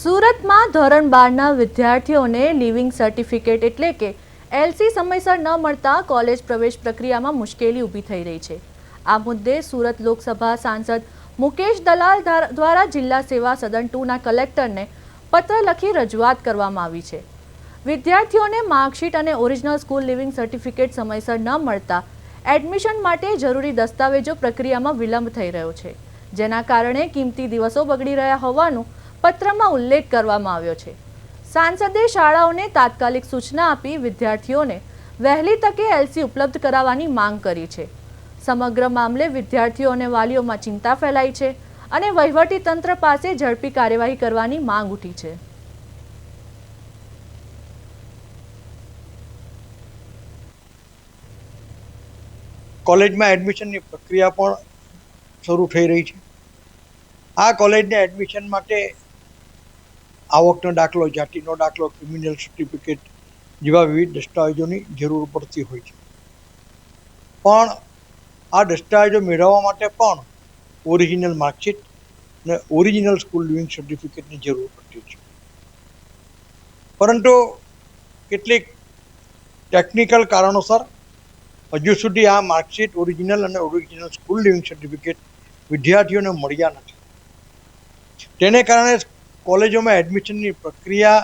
સુરતમાં ધોરણ 12ના વિદ્યાર્થીઓને લિવિંગ સર્ટિફિકેટ એટલે કે એલસી સમયસર ન મળતા કોલેજ પ્રવેશ પ્રક્રિયામાં મુશ્કેલી ઊભી થઈ રહી છે। આ મુદ્દે સુરત લોકસભા સાંસદ મુકેશ દલાલ દ્વારા જિલ્લા સેવા સદન 2ના કલેક્ટરને પત્ર લખી રજૂઆત કરવામાં આવી છે। વિદ્યાર્થીઓને માર્કશીટ અને ઓરિજિનલ સ્કૂલ લિવિંગ સર્ટિફિકેટ સમયસર ન મળતા એડમિશન માટે જરૂરી દસ્તાવેજો પ્રક્રિયામાં વિલંબ થઈ રહ્યો છે, જેના કારણે કિંમતી દિવસો બગડી રહ્યા હોવાનું પત્રમાં ઉલ્લેખ કરવામાં આવ્યો છે। સાંસદે શાળાઓને તાત્કાલિક સૂચના આપી વિદ્યાર્થીઓને વહેલી તકે એલસી ઉપલબ્ધ કરાવવાની માંગ કરી છે। સમગ્ર મામલે વિદ્યાર્થીઓ અને વાલીઓમાં ચિંતા ફેલાઈ છે અને વહીવટી તંત્ર પાસે ઝડપી કાર્યવાહી કરવાની માંગ ઉઠી છે। કોલેજમાં એડમિશનની પ્રક્રિયા પણ શરૂ થઈ રહી છે। આ કોલેજના એડમિશન માટે આવકનો દાખલો, જાતિનો દાખલો, ક્રિમિનલ સર્ટિફિકેટ જેવા વિવિધ દસ્તાવેજોની જરૂર પડતી હોય છે, પણ આ દસ્તાવેજો મેળવવા માટે પણ ઓરિજિનલ માર્કશીટ અને ઓરિજિનલ સ્કૂલ લિવિંગ સર્ટિફિકેટની જરૂર પડતી છે, પરંતુ કેટલીક ટેકનિકલ કારણોસર હજુ સુધી આ માર્કશીટ ઓરિજિનલ અને ઓરિજિનલ સ્કૂલ લિવિંગ સર્ટિફિકેટ વિદ્યાર્થીઓને મળ્યા નથી। તેને કારણે કોલેજોમાં એડમિશનની પ્રક્રિયા